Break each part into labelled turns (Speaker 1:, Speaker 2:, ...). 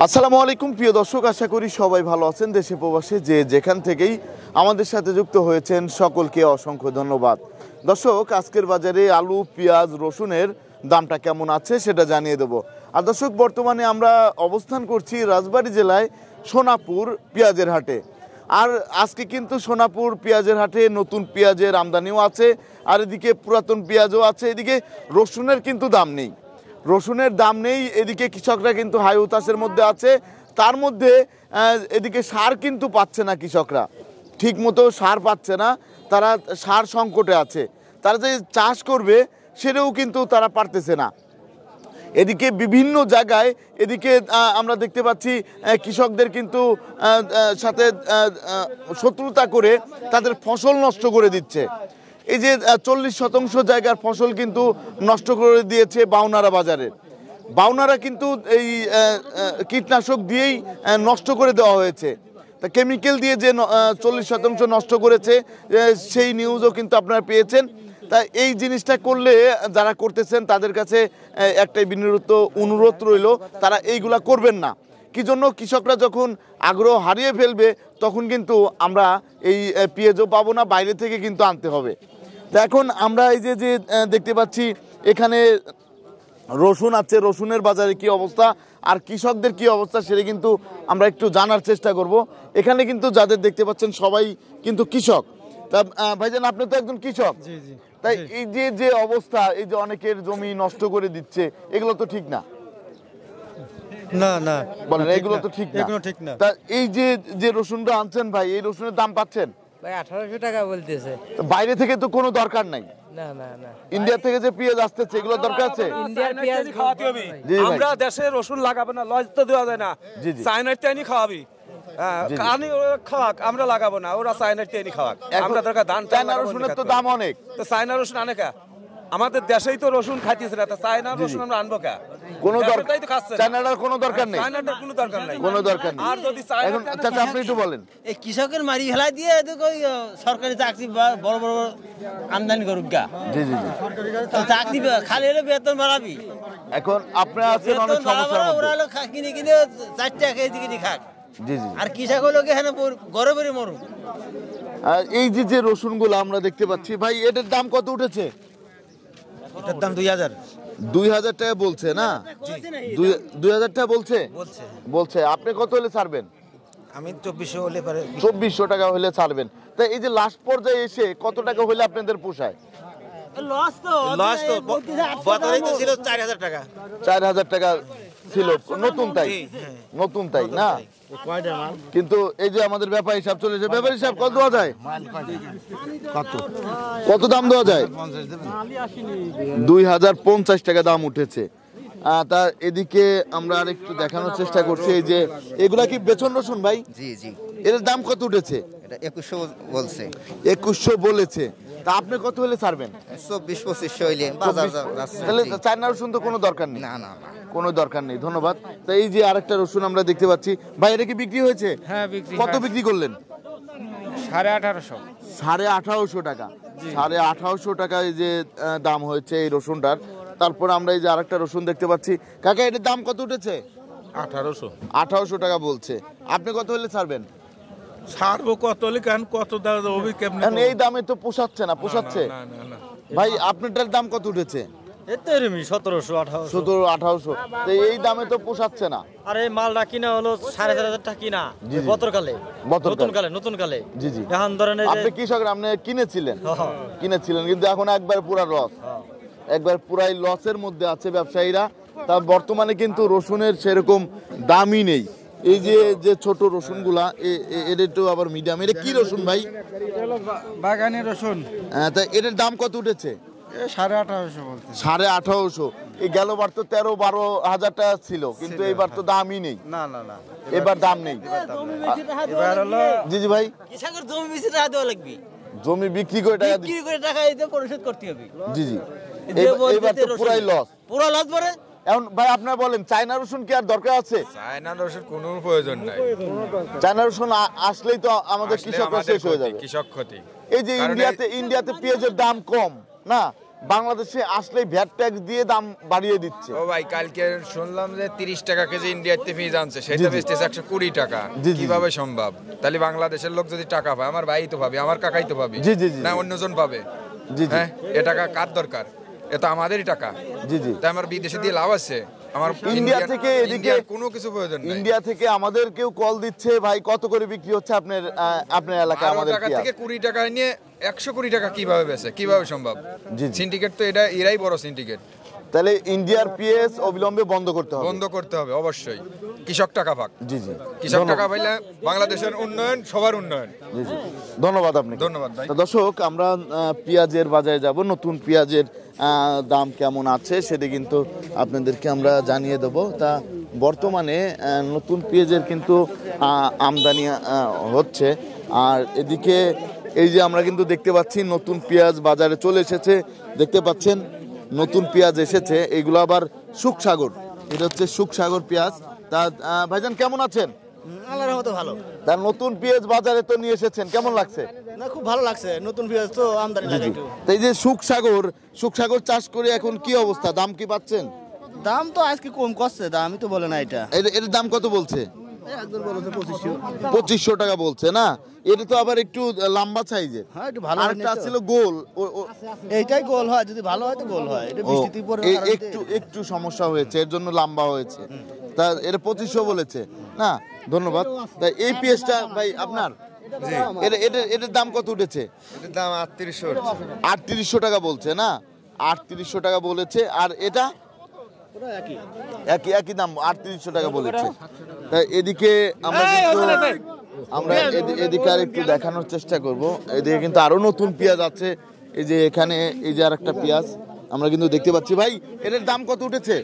Speaker 1: আসসালামু আলাইকুম প্রিয় দর্শক, আশা করি সবাই ভালো আছেন। দেশে প্রবাসে যে যেখান থেকেই আমাদের সাথে যুক্ত হয়েছেন সকলকে অসংখ্য ধন্যবাদ। দর্শক, আজকের বাজারে আলু, পেঁয়াজ, রসুনের দামটা কেমন আছে সেটা জানিয়ে দেব। আর দর্শক, বর্তমানে আমরা অবস্থান করছি রাজবাড়ী জেলায় সোনাপুর পেঁয়াজের হাটে। আর আজকে কিন্তু সোনাপুর পেঁয়াজের হাটে নতুন পেঁয়াজের আমদানিও আছে, আর এদিকে পুরাতন পেঁয়াজও আছে। এদিকে রসুনের কিন্তু দাম নেই, রসুনের দাম নেই। এদিকে কৃষকরা কিন্তু হাই উতাসের মধ্যে আছে। তার মধ্যে এদিকে সার কিন্তু পাচ্ছে না, কৃষকরা ঠিক মতো সার পাচ্ছে না, তারা সার সংকটে আছে। তারা যে চাষ করবে সেটাও কিন্তু তারা পারতেছে না। এদিকে বিভিন্ন জায়গায় এদিকে আমরা দেখতে পাচ্ছি কৃষকদের কিন্তু সাথে শত্রুতা করে তাদের ফসল নষ্ট করে দিচ্ছে। এই যে 40% জায়গার ফসল কিন্তু নষ্ট করে দিয়েছে বাউনারা বাজারে। বাউনারা কিন্তু এই কীটনাশক দিয়েই নষ্ট করে দেওয়া হয়েছে। তা কেমিক্যাল দিয়ে যে 40% নষ্ট করেছে সেই নিউজও কিন্তু আপনারা পেয়েছেন। তা এই জিনিসটা করলে যারা করতেছেন তাদের কাছে একটাই বিনীত অনুরোধ রইল, তারা এইগুলা করবেন না। কি জন্য? কৃষকরা যখন আগ্রহ হারিয়ে ফেলবে তখন কিন্তু আমরা এই পেঁয়াজও পাবো না, বাইরে থেকে কিন্তু আনতে হবে। তো এখন আমরা এই যে দেখতে পাচ্ছি এখানে রসুন আছে, রসুনের বাজারে কি অবস্থা আর কৃষকদের কি অবস্থা সেটা কিন্তু আমরা একটু জানার চেষ্টা করব। এখানে কিন্তু যাদের দেখতে পাচ্ছেন সবাই কিন্তু কৃষক। তা ভাইজান, আপনি তো একজন কৃষক।
Speaker 2: জি জি।
Speaker 1: তাই এই যে অবস্থা, এই যে অনেকের জমি নষ্ট করে দিচ্ছে, এগুলো তো ঠিক না।
Speaker 2: না না
Speaker 1: বলেন, এগুলো তো ঠিক না,
Speaker 2: এগুলো ঠিক না।
Speaker 1: তা এই যে রসুনটা আনছেন ভাই, এই রসুনের দাম পাচ্ছেন?
Speaker 3: ভাই 1800 টাকা বলতেছে।
Speaker 1: বাইরে থেকে তো কোনো দরকার নাই।
Speaker 3: না না না,
Speaker 1: ইন্ডিয়া থেকে যে পেঁয়াজ আসতেছে এগুলো দরকার আছে?
Speaker 3: ইন্ডিয়ার পেঁয়াজ
Speaker 4: খাওয়াতে হবে। আমরা দেশে রসুন লাগাবো না, লজ তো দেওয়া যায় না। চায়নার তেনি খাওয়াবি, খাওয়াক, আমরা লাগাবো না, ওরা চায়নার তেনি খাওয়াক। আমরা দরকার ধান।
Speaker 1: চায়না রসুনের তো দাম অনেক।
Speaker 4: তো চায়না রসুন আনে কা? আমাদের দেশেই তো রসুন খাইতেছে না, চায়না রসুন আমরা আনবো কা?
Speaker 1: কোনো দরকার, চায়নার কোনো দরকার নেই,
Speaker 4: চায়নাটার কোনো দরকার নাই,
Speaker 1: কোনো দরকার নেই।
Speaker 4: আর যদি
Speaker 1: এখন চাচা আপনি একটু বলেন,
Speaker 5: এই কৃষকের মারি ফেলা দিয়ে সরকারি চাকরি বড় বড় আমদানি করুক গা।
Speaker 1: জি জি জি,
Speaker 5: চাকরি খালি হলে বেতন বাড়াবি।
Speaker 1: এখন আপনারা আছেন অনেক সমস্যার
Speaker 5: ওরা
Speaker 1: মধ্যে।
Speaker 5: হলো কিনে কিনে 4 টাকা কেজি কিনে খাক।
Speaker 1: জি জি।
Speaker 5: আর কৃষক হলো এখানে ঘরে ঘরে মরুক।
Speaker 1: এই যে রসুনগুলো আমরা দেখতে পাচ্ছি ভাই, এটার দাম কত উঠেছে?
Speaker 5: এটার দাম 2000।
Speaker 1: 2000 টাকা বলছে না? 2000 টাকা বলছে। বলছে আপনি কত হলে ছাড়বেন?
Speaker 5: আমি 2400 হলে পারে।
Speaker 1: 2400 টাকা হলে ছাড়বেন। তা এই যে লাস্ট পর্যায়ে এসে কত টাকা হলে আপনাদের পোষায়?
Speaker 5: লস তো বদলাই তো ছিল 4000 টাকা।
Speaker 1: 4000 টাকা ছিল নতুন, তাই নতুন, তাই না? কিন্তু এই যে আমাদের ব্যাপারী সাহেব চলেছে, ব্যাপারী সাহেব কত দেওয়া যায়? কত দাম দেওয়া যায়? 2050 টাকা দাম উঠেছে। তা এদিকে আমরা আর একটু দেখানোর চেষ্টা করছি। এই যে এগুলা কি বেচন রসুন ভাই?
Speaker 6: জি জি।
Speaker 1: এর দাম কত উঠেছে?
Speaker 6: এটা 2100 বলছে।
Speaker 1: 2100 বলেছে। তা আপনি কত হলে ছাড়বেন?
Speaker 6: 24-2500 হইলে বাজার যাচ্ছে।
Speaker 1: তাহলে চায়না রসুন তো কোনো দরকার নেই।
Speaker 6: না না না,
Speaker 1: কোনো দরকার নেই। ধন্যবাদ। তো এই যে আরেকটা রসুন আমরা দেখতে পাচ্ছি ভাই, এটা কি বিক্রি হয়েছে?
Speaker 2: হ্যাঁ বিক্রি।
Speaker 1: কত বিক্রি করলেন?
Speaker 2: 1850।
Speaker 1: 1850 টাকা। 1850 টাকা এই যে দাম হয়েছে এই রসুনটার। তারপর আমরা এই যে আরেকটা রসুন দেখতে পাচ্ছি। কাকা, এটার দাম কত উঠেছে? 1800 টাকা বলছে। আপনি কত হলে ছাড়বেন?
Speaker 7: ছাড়বো কত হলে, কেন কত দাম কেমনে?
Speaker 1: এই দামে তো পোষাচ্ছে না। পোষাচ্ছে ভাই? আপনারটার দাম কত উঠেছে?
Speaker 5: 1700-1800।
Speaker 1: তো এই দামে তো পোষাচ্ছে না।
Speaker 5: আর এই মালটা কিনা হলো 4500 টাকা কিনা নতুন কালে।
Speaker 1: জি জি।
Speaker 5: এখন ধরেন
Speaker 1: আপনি কৃষক, আপনি কিনেছিলেন কিন্তু এখন একবার পুরা লস, একবার পুরাই লসের মধ্যে আছে ব্যবসায়ীরা। তা বর্তমানে কিন্তু রসুনের সেরকম দামই নেই। এই যে ছোট রসুনগুলা, এটা তো আবার মিডিয়াম। এটা কি রসুন ভাই?
Speaker 2: বাগানে রসুন।
Speaker 1: তা এটার দাম কত উঠেছে?
Speaker 2: 1850 বলতে।
Speaker 1: 1850। এই গেলবার তো 13-12 হাজার টাকা ছিল, কিন্তু এইবার তো দামই নেই।
Speaker 2: না না না,
Speaker 1: এবার দাম নেই।
Speaker 2: এবার হলো
Speaker 1: জি জি ভাই,
Speaker 5: কৃষকের জমি বেশি টাকা দেওয়া লাগবে।
Speaker 1: জমি বিক্রি করে টাকা
Speaker 5: দিতে পরিশোধ করতে হবে।
Speaker 1: জি জি। এবার তো পুরাই লস,
Speaker 5: পুরো লস পরে।
Speaker 1: এখন ভাই আপনারা বলেন, চায়না রসুন কি আর দরকার আছে?
Speaker 7: চায়না রসুন কোনো প্রয়োজন নাই।
Speaker 1: চায়না রসুন আসলেই তো আমাদের কৃষকরা শেষ হয়ে যাবে,
Speaker 7: কৃষক ক্ষতি।
Speaker 1: এই যে ইন্ডিয়াতে পেঁয়াজের দাম কম না, বাংলাদেশে আসলেই ভ্যাট ট্যাক্স দিয়ে দাম বাড়িয়ে দিচ্ছে।
Speaker 8: ও ভাই কালকে শুনলাম যে 30 টাকা কেজি ইন্ডিয়াতে পেঁয়াজ আনছে, সেটা বেচতেছে 120 টাকা। কিভাবে সম্ভব? তাহলে বাংলাদেশের লোক যদি টাকা পায়, আমার ভাই তো পাবে, আমার কাকাই তো পাবে, না অন্যজন পাবে? হ্যাঁ, এ টাকা কার দরকার? এটা আমাদেরই টাকা। তাই আমার বিদেশে দিয়ে লাভ আছে? আমার
Speaker 1: ইন্ডিয়া থেকে এদিকে
Speaker 8: কোনো কিছু প্রয়োজন নেই।
Speaker 1: ইন্ডিয়া থেকে আমাদের কেউ কল দিচ্ছে, ভাই কত করে বিক্রি হচ্ছে আপনার এলাকায়? আমাদের
Speaker 8: টাকা থেকে 20 টাকা নিয়ে 120 টাকা কিভাবে বেচে? কিভাবে সম্ভব? সিন্ডিকেট তো এরাই বড় সিন্ডিকেট।
Speaker 1: তাহলে ইন্ডিয়ার পিএস অবিলম্বে বন্ধ করতে হবে।
Speaker 8: বন্ধ করতে হবে অবশ্যই। কৃষক টাকা পাক। কৃষক টাকা পাইলে বাংলাদেশের উন্নয়ন, সবার উন্নয়ন।
Speaker 1: ধন্যবাদ আপনাকে।
Speaker 8: ধন্যবাদ ভাই।
Speaker 1: দর্শক, আমরা পেঁয়াজের বাজারে যাব, নতুন পেঁয়াজের দাম কেমন আছে সেটা কিন্তু আপনাদেরকে আমরা জানিয়ে দেব। তা বর্তমানে নতুন পেঁয়াজের কিন্তু আমদানি হচ্ছে, আর এদিকে এই যে আমরা কিন্তু দেখতে পাচ্ছি নতুন পেঁয়াজ বাজারে চলে এসেছে। দেখতে পাচ্ছেন নতুন পেঁয়াজ এসেছে, এগুলো আবার সুখসাগর, এটা হচ্ছে সুখসাগর পেঁয়াজ। তা ভাইজান কেমন আছেন?
Speaker 5: আল্লাহর রহমতে ভালো।
Speaker 1: তার নতুন পেঁয়াজ বাজারে তো নিয়ে এসেছেন, কেমন লাগছে?
Speaker 5: না, খুব ভালো লাগছে, নতুন পেঁয়াজ তো আমদানি লাগে একটু।
Speaker 1: এই যে সুখসাগর চাষ করে এখন কি অবস্থা, দাম কি পাচ্ছেন?
Speaker 5: দাম তো আজকে কম করছে, দামই তো বলে না এটা।
Speaker 1: এর দাম কত বলছে?
Speaker 5: একজন বলেছে 2500।
Speaker 1: 2500 টাকা বলছে না? এটা তো আবার একটু লম্বা সাইজের।
Speaker 5: হ্যাঁ, একটু ভালো।
Speaker 1: আরেকটা ছিল গোল,
Speaker 5: এইটাই গোল হয়, যদি ভালো হয় তো গোল হয়। এটা বৃষ্টিতে পড়ে
Speaker 1: একটু সমস্যা হয়েছে, এর জন্য লম্বা হয়েছে। তা এর 2500 বলেছে না? ধন্যবাদ। তাই এই পেঁয়াজটা ভাই আপনার, এটার দাম কত উঠেছে?
Speaker 8: এটার দাম 3800।
Speaker 1: 3800 টাকা বলছে না? 3800 টাকা বলেছে। আর এটা একই দাম, 3800 টাকা বলেছে। তাই এদিকে আমরা এদিকে আর একটু দেখানোর চেষ্টা করব। এদিকে কিন্তু আরো নতুন পেঁয়াজ আছে। এই যে এখানে এই যে আরেকটা পেঁয়াজ আমরা কিন্তু দেখতে পাচ্ছি। ভাই এটার দাম কত উঠেছে?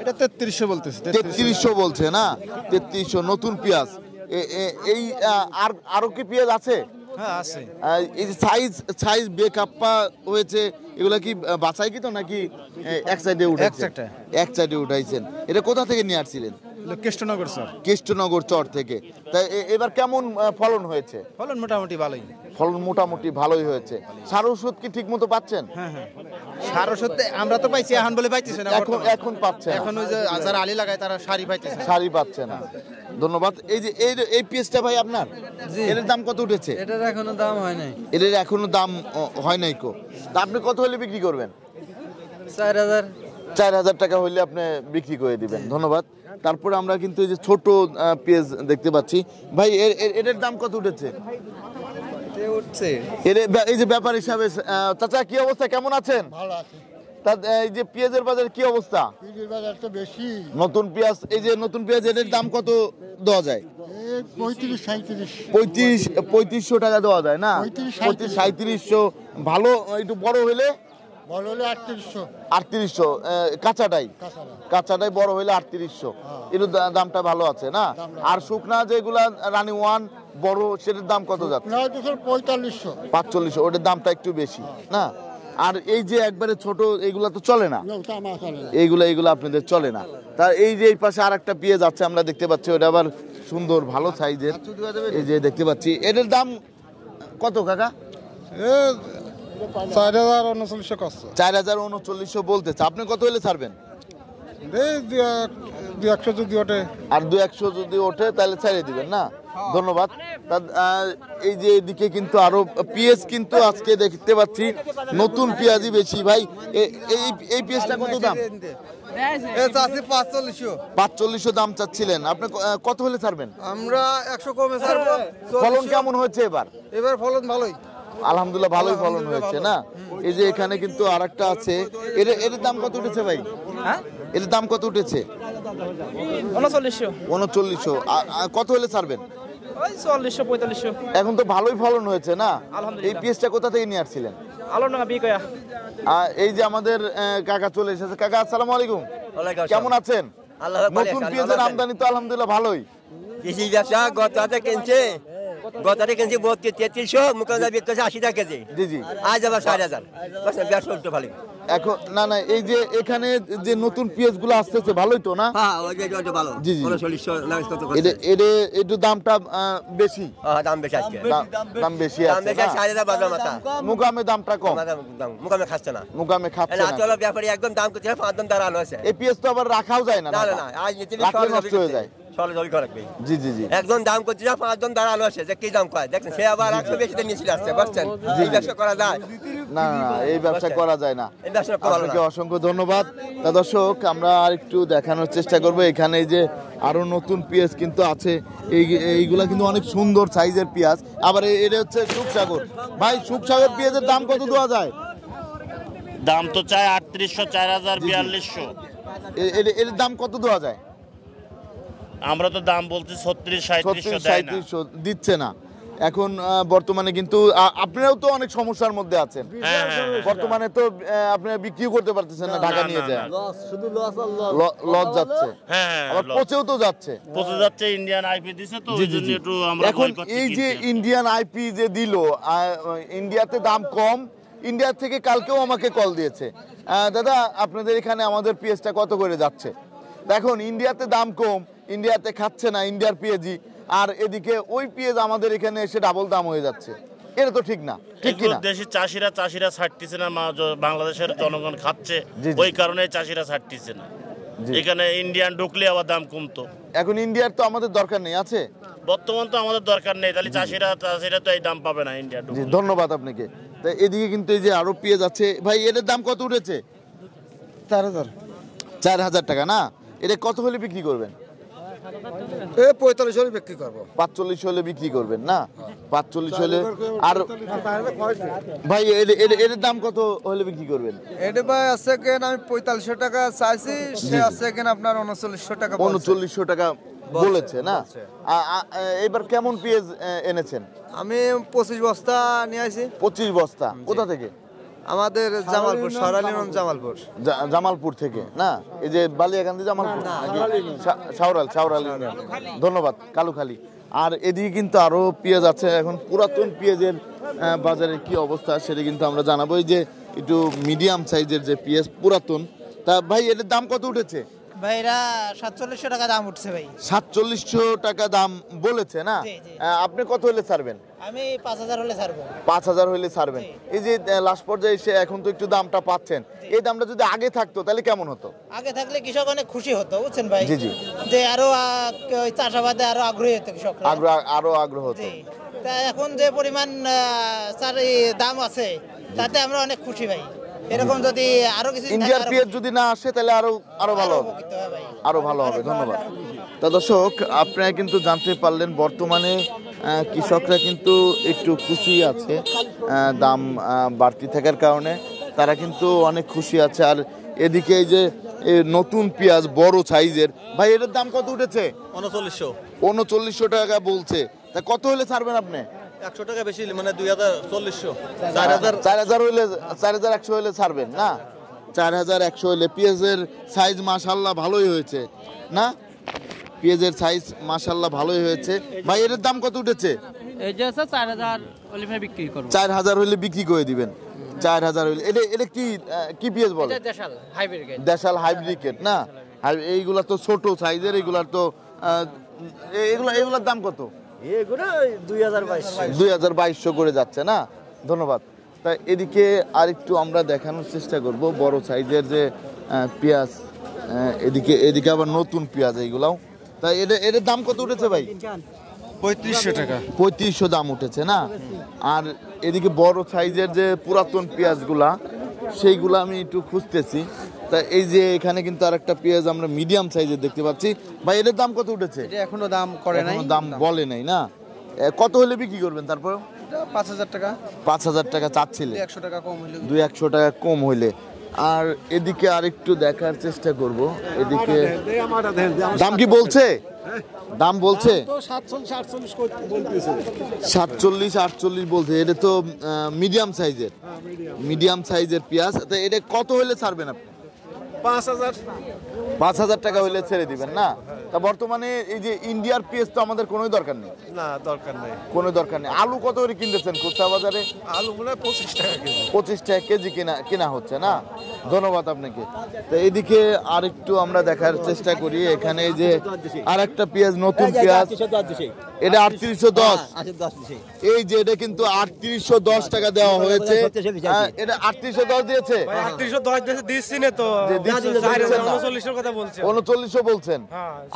Speaker 2: এটা 3300 বলতেছে।
Speaker 1: 3300 বলছে না? 3300 নতুন পেঁয়াজ। এই আরো কি পেঁয়াজ আছে?
Speaker 2: হ্যাঁ আছে।
Speaker 1: এই যে সাইজ বেকাপ্পা হয়েছে, এগুলা কি বাছাই কি তো নাকি এক সাইডে উঠাইছেন? এক সাইডে উঠাইছেন। এটা কোথা থেকে নিয়ে আসছিলেন?
Speaker 2: কেষ্টনগর স্যার।
Speaker 1: কেষ্টনগর চর থেকে। তাই এবার কেমন ফলন হয়েছে?
Speaker 2: ফলন মোটামুটি ভালোই।
Speaker 1: ফলন মোটামুটি ভালোই হয়েছে। সার ওষুধ কি ঠিক মতো পাচ্ছেন?
Speaker 2: হ্যাঁ হ্যাঁ, সার ওষুধ আমরা তো পাইছি, এখন বলে পাইতেছে না।
Speaker 1: এখন পাচ্ছেন?
Speaker 2: এখন ওই যে যারা আলি লাগায় তারা সারি পাইতেছে,
Speaker 1: সারি পাচ্ছে না। ধন্যবাদ। এই যে এই পেঁয়াজটা ভাই আপনার, এর দাম কত উঠেছে?
Speaker 3: এটার এখনো দাম হয় নাই।
Speaker 1: এর এখনো দাম হয় নাই কো? তা আপনি কত হলে বিক্রি করবেন?
Speaker 3: 4000।
Speaker 1: 4000 টাকা হইলে আপনি বিক্রি করে দিবেন। ধন্যবাদ। তারপরে আমরা কিন্তু এই যে ছোট পেঁয়াজ দেখতে পাচ্ছি। ভাই এর দাম কত উঠেছে?
Speaker 3: উঠছে।
Speaker 1: এই যে ব্যাপার হিসাবে চাচা কি অবস্থা, কেমন আছেন?
Speaker 9: ভালো আছে।
Speaker 1: তা এই যে পেঁয়াজের বাজার কি অবস্থা?
Speaker 9: পেঁয়াজের বাজার তো বেশি।
Speaker 1: নতুন পেঁয়াজ, এই যে নতুন পেঁয়াজ, এর দাম কত দেওয়া যায়? 3500 টাকা দেওয়া যায় না? 3700। ভালো একটু বড় হইলে?
Speaker 9: বড় হলে 3800।
Speaker 1: 3800 কাঁচাটাই বড় হইলে 3800। এর দামটা ভালো আছে না? আর শুকনা যেগুলা রানী ওয়ান বড়, সেটার দাম কত যাচ্ছে? 4500। ওটার দামটা একটু বেশি না? আর এই যে একবারে ছোট এগুলা তো চলে না, এইগুলা আপনাদের চলে না। তার এই যে এই পাশে আর একটা পেঁয়াজ আছে আমরা দেখতে পাচ্ছি, ওটা আবার সুন্দর ভালো সাইজের। এই যে দেখতে পাচ্ছি, এটার দাম কত কাকা?
Speaker 9: 4039 করছে।
Speaker 1: 4039 বলতেছে। আপনি কত হলে ছাড়বেন?
Speaker 9: 200 যদি ওঠে।
Speaker 1: আর 200 যদি ওঠে তাহলে ছেড়ে দিবেন না? ধন্যবাদ। এই যে এদিকে কিন্তু আরো পেঁয়াজ কিন্তু আজকে দেখতে পাচ্ছি নতুন পেঁয়াজই বেশি। ভাই এই পেঁয়াজটা কত দাম? 4500 দাম চাচ্ছিলেন, আপনি কত হলে ছাড়বেন?
Speaker 2: আমরা 100 কমে ছাড়বো।
Speaker 1: ফলন কেমন হয়েছে এবার?
Speaker 2: এবার ফলন ভালোই,
Speaker 1: আলহামদুলিল্লাহ ভালোই ফলন হয়েছে না? এই যে এখানে কিন্তু আরেকটা আছে, এর দাম কত উঠেছে ভাই?
Speaker 3: হ্যাঁ,
Speaker 1: এর দাম কত উঠেছে?
Speaker 3: 3900।
Speaker 1: কত হলে ছাড়বেন?
Speaker 3: ওই 4400 4500।
Speaker 1: এখন তো ভালোই ফলন হয়েছে না? এই পেঁয়াজটা কোথা থেকে নিয়ে আসছিলেন?
Speaker 3: আলোনা বিকয়া।
Speaker 1: এই যে আমাদের কাকা চলে এসেছে। কাকা আসসালামু আলাইকুম, কেমন আছেন? নতুন পেঁয়াজের আমদানি তো আলহামদুলিল্লাহ ভালোই।
Speaker 5: কৃষি ব্যবসা গততে কিনছে 3300, মুকাদ্দা বিক্রি 80 টাকা কেজি।
Speaker 1: জি জি।
Speaker 5: আজ আবার 4000। ব্যবসা উল্টো ভালো।
Speaker 1: এখন না না এই যে এখানে যে নতুন পেঁয়াজ গুলো আসতেছে ভালোই তো না?
Speaker 10: হ্যাঁ ওইটা ভালো।
Speaker 1: জি জি
Speaker 10: 3900 না কত কত।
Speaker 1: এটা একটু দামটা বেশি।
Speaker 10: হ্যাঁ দাম বেশি আছে।
Speaker 1: দাম বেশি
Speaker 10: দাম
Speaker 1: আছে।
Speaker 10: বেশি 4000 বাজার মাথা।
Speaker 1: মুকামে দামটা কম।
Speaker 10: মুকামে খাচ্ছে না।
Speaker 1: মুকামে খাচ্ছে
Speaker 10: না
Speaker 1: না।
Speaker 10: চলো ব্যাপারী একদম দাম করছে 5 দাম দাঁড়ানো আছে।
Speaker 1: এই পেঁয়াজ তো আবার রাখাও যায় না।
Speaker 10: না না না আজ নিতে
Speaker 1: রাখলে নষ্ট হয়ে যায়।
Speaker 10: চলে জল করে রাখবে।
Speaker 1: জি জি জি
Speaker 10: একদম দাম করছে 5 দাম দাঁড়ানো আছে যে কি দাম কয় দেখেন সে আবার 100 বেশি দিয়ে নিয়ে আসছে বুঝছেন? এই ব্যবসা করা যায়
Speaker 1: না না এই ব্যবসা করা যায় না।
Speaker 10: এই ব্যবসা করা
Speaker 1: আপনাকে অসংখ্য ধন্যবাদ। তা দর্শক আমরা আরেকটু দেখানোর চেষ্টা করব এখানে এই যে আরো নতুন পেঁয়াজ কিন্তু আছে এইগুলা কিন্তু অনেক সুন্দর সাইজের পেঁয়াজ। আবার এটা হচ্ছে সুখসাগর। ভাই সুখসাগর পেঁয়াজের দাম কত দেওয়া যায়?
Speaker 11: দাম তো চাই 3800 4000 4200।
Speaker 1: এর দাম কত দেওয়া যায়?
Speaker 11: আমরা তো দাম বলছি 36 3700 দেয় না,
Speaker 1: 3700 দিচ্ছে না। এখন বর্তমানে কিন্তু আপনারাও তো অনেক সমস্যার মধ্যে আছেন। বর্তমানে তো আপনারা বিক্রিও করতে পারতেছেন না, ঢাকা নিয়ে যায়
Speaker 9: শুধু লস আর
Speaker 1: লস যাচ্ছে।
Speaker 11: হ্যাঁ
Speaker 1: আবার পচেও তো যাচ্ছে।
Speaker 11: পচে যাচ্ছে, ইন্ডিয়ান আইপি দিছে তো ওই জন্য একটু আমরা
Speaker 1: এখন এই যে ইন্ডিয়ান আইপি যে দিল, ইন্ডিয়াতে দাম কম, ইন্ডিয়া থেকে কালকেও আমাকে কল দিয়েছে, দাদা আপনাদের এখানে আমাদের পেঁয়াজটা কত করে যাচ্ছে। দেখুন ইন্ডিয়াতে দাম কম, ইন্ডিয়াতে খাচ্ছে না ইন্ডিয়ার পেঁয়াজি, আর এদিকে ওই পেঁয়াজ আমাদের এখানে এসে ডাবল দাম হয়ে যাচ্ছে। এটা তো ঠিক না, ঠিক কি না?
Speaker 11: দেশি চাষিরা ছাড়তেছে না, বাংলাদেশের জনগণ খাচ্ছে, ওই কারণে চাষিরা ছাড়তেছে না। এখানে ইন্ডিয়ান ঢুকলে আবার দাম কমতো।
Speaker 1: এখন ইন্ডিয়ার তো আমাদের দরকার নেই, আছে
Speaker 11: বর্তমান তো আমাদের দরকার নেই, তাহলে চাষিরা তো এই দাম পাবে না ইন্ডিয়া ঢুকলে।
Speaker 1: ধন্যবাদ আপনাকে। তা এদিকে কিন্তু এই যে আরো পেঁয়াজ আছে ভাই, এর দাম কত উঠেছে? 4000 টাকা না? এটা কত হলে বিক্রি করবেন?
Speaker 9: 45 হলে বিক্রি করবো।
Speaker 1: 45 হলে বিক্রি করবেন না? 45 হলে। আর ভাই এর দাম কত হলে বিক্রি করবেন?
Speaker 3: এটা ভাই আছে কেন আমি 4500 টাকা চাইছি, সে আছে কেন আপনার 3900 টাকা।
Speaker 1: 3900 টাকা বলেছে না? এবার কেমন পেঁয়াজ এনেছেন?
Speaker 3: আমি 25 বস্তা নিয়ে আসি।
Speaker 1: 25 বস্তা কোথা থেকে?
Speaker 3: আমাদের জামালপুর, সরালিগঞ্জ জামালপুর।
Speaker 1: জামালপুর থেকে না? এই যে বালিয়াকান্দি জামালপুর নাকি শাওরাল। ধন্যবাদ, কালুখালী। আর এদিকে কিন্তু আরো পেঁয়াজ আছে। এখন পুরাতন পেঁয়াজের বাজারের কি অবস্থা সেটা কিন্তু আমরা জানাবো। এই যে একটু মিডিয়াম সাইজের যে পেঁয়াজ পুরাতন, তা ভাই এর দাম কত উঠেছে?
Speaker 5: ভাইরা 4700 টাকা দাম উঠছে ভাই।
Speaker 1: 4700 টাকা দাম বলেছে না? আপনি কত হলে ছাড়বেন?
Speaker 5: আমি 5000 হলে ছাড়বো।
Speaker 1: 5000 হলে ছাড়বেন। এই যে লাস্ট পর্যায়ে এসে এখন তো একটু দামটা পাচ্ছেন, এই দামটা যদি আগে থাকতো তাহলে কেমন হতো?
Speaker 5: আগে থাকলে কৃষক অনেক খুশি হতো বুঝছেন ভাই।
Speaker 1: জি জি,
Speaker 5: যে আরো চাষাবাদে আরো আগ্রহী হতো কৃষক,
Speaker 1: আরো আগ্রহ হতো।
Speaker 5: তা এখন যে পরিমাণ দাম আছে তাতে আমরা অনেক খুশি ভাই। এরকম যদি আরো কিছু
Speaker 1: ইন্ডিয়ার পেঁয়াজ যদি না আসে তাহলে আরো ভালো হবে, আরো ভালো হবে। ধন্যবাদ। তা দর্শক আপনারা কিন্তু জানতে পারলেন বর্তমানে কৃষকরা কিন্তু একটু খুশি আছে, দাম বাড়তি থাকার কারণে তারা কিন্তু অনেক খুশি আছে। আর এদিকে এই যে নতুন পেঁয়াজ বড় সাইজের, ভাই এটার দাম কত উঠেছে? 3900 টাকা বলছে। তা কত হলে ছাড়বেন আপনি?
Speaker 3: 100 টাকা বেশি, মানে 2400।
Speaker 1: 4000 হইলে 4100 হলে ছাড়বেন না? 4100 হলে। পেঁয়াজের সাইজ মাশাআল্লাহ ভালোই হয়েছে না? পেঁয়াজের সাইজ মাশাআল্লাহ ভালোই হয়েছে। ভাই এর দাম কত উঠেছে?
Speaker 3: এই যে 4000 হলে বিক্রি করব।
Speaker 1: 4000 হলে বিক্রি করে দিবেন। 4000 হলে। এটা কি পেঁয়াজ বলে?
Speaker 3: এটা দেশাল হাইব্রিড।
Speaker 1: দেশাল হাইব্রিড না? আর এইগুলা তো ছোট সাইজের, এগুলার তো এগুলার দাম কত?
Speaker 3: এগুলো
Speaker 1: 2200 করে যাচ্ছে না? ধন্যবাদ। তা এদিকে আরেকটু আমরা দেখানোর চেষ্টা করব বড় সাইজের যে পেঁয়াজ, এদিকে আবার নতুন পেঁয়াজ এইগুলাও। তা এর দাম কত উঠেছে ভাই?
Speaker 3: 3500 টাকা।
Speaker 1: 3500 দাম উঠেছে না? আর এদিকে বড় সাইজের যে পুরাতন পেঁয়াজগুলা সেইগুলা আমি একটু খুঁজতেছি। তা এই যে এখানে কিন্তু আরেকটা পেঁয়াজ আমরা মিডিয়াম সাইজের দেখতে পাচ্ছি। ভাই এর দাম কত উঠেছে?
Speaker 3: এটা এখনো দাম করে নাই,
Speaker 1: দাম বলে নাই না? কত হলে বিক্রি করবেন? তারপর
Speaker 3: 5000 টাকা।
Speaker 1: 5000 টাকা চাচ্ছিলে?
Speaker 3: 100 টাকা কম হইলে।
Speaker 1: 200 টাকা কম হইলে। আর এদিকে আরেকটু দেখার চেষ্টা করব। এদিকে দাম কি বলছে? দাম বলছে 47-48 বলছে। এটা তো মিডিয়াম সাইজের পেঁয়াজ। তা এটা কত হইলে ছাড়বেন আপনি? 5000 টাকা হইলে ছেড়ে দিবেন না? তা বর্তমানে এই যে ইন্ডিয়ার পেঁয়াজ তো আমাদের কোনো দরকার নেই।
Speaker 3: না, দরকার নেই,
Speaker 1: কোনো দরকার নেই। আলু কত করে কিনতেছেন খুচরা বাজারে?
Speaker 3: আলু মনে হয় 25 টাকা কেজি।
Speaker 1: 25 টাকা কেজি কেনা হচ্ছে না? ধন্যবাদ আপনাকে। তো এইদিকে আরেকটু আমরা দেখার চেষ্টা করি, এখানে এই যে আরেকটা পেঁয়াজ, নতুন পেঁয়াজ, এটা 3810। এই যে এটা কিন্তু 3810 টাকা দেওয়া হয়েছে, এটা 3810 দিয়েছে,
Speaker 12: 3810 দিচ্ছি না তো, 39 কথা বলছেন,
Speaker 1: 39 বলছেন,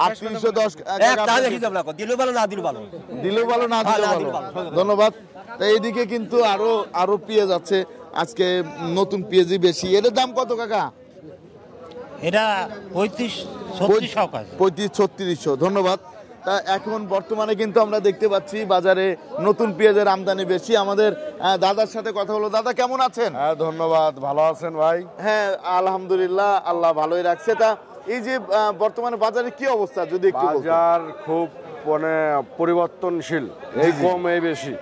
Speaker 1: 3810
Speaker 10: দিলেও ভালো না দিলেও ভালো,
Speaker 1: দিলেও ভালো না দিলেও ভালো। ধন্যবাদ। তো এইদিকে কিন্তু আরো পেঁয়াজ আছে, আজকে নতুন পেঁয়াজই বেশি। এটার দাম কত কাকা?
Speaker 13: এটা
Speaker 1: 35-3600। ধন্যবাদ। তা এখন বর্তমানে কিন্তু আমরা দেখতে পাচ্ছি বাজারে নতুন পেঁয়াজের আমদানি বেশি। আমাদের দাদার সাথে কথা হলো। দাদা কেমন আছেন?
Speaker 14: হ্যাঁ ধন্যবাদ, ভালো আছেন ভাই?
Speaker 1: হ্যাঁ আলহামদুলিল্লাহ, আল্লাহ ভালোই রাখছে। তা এই যে বর্তমানে বাজারে কি অবস্থা যদি একটু বলতেন?
Speaker 14: বাজার খুব মানে পরিবর্তনশীল, এই কম এই বেশি।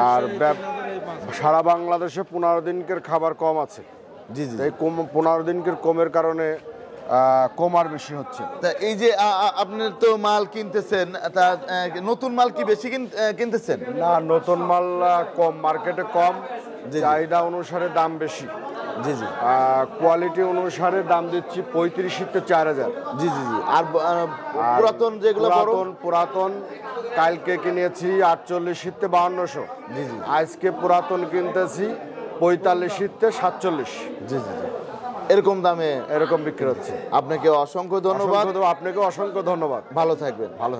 Speaker 14: আর সারা বাংলাদেশে 15 দিনকের খাবার কম আছে।
Speaker 1: জি জি।
Speaker 14: এই 15 দিনকের কমের কারণে কম আর বেশি হচ্ছে।
Speaker 1: তা এই যে আপনি তো মাল কিনতেছেন, তা নতুন মাল কি বেশি কিনতেছেন?
Speaker 14: না, নতুন মাল কম, মার্কেটে কম, চাহিদা অনুসারে দাম বেশি।
Speaker 1: জি জি।
Speaker 14: কোয়ালিটি অনুসারে দাম দিচ্ছি 35 থেকে 4000।
Speaker 1: জি জি জি। আর পুরাতন যেগুলো
Speaker 14: পুরাতন কালকে কিনেছি 48 থেকে 5200।
Speaker 1: জি জি।
Speaker 14: আজকে পুরাতন কিনতেছি 45 থেকে 47।
Speaker 1: জি জি জি। এরকম দামে
Speaker 14: এরকম বিক্রি হচ্ছে।
Speaker 1: আপনাকে অসংখ্য ধন্যবাদ।
Speaker 14: আপনাকে অসংখ্য ধন্যবাদ।
Speaker 1: ভালো থাকবেন। ভালো।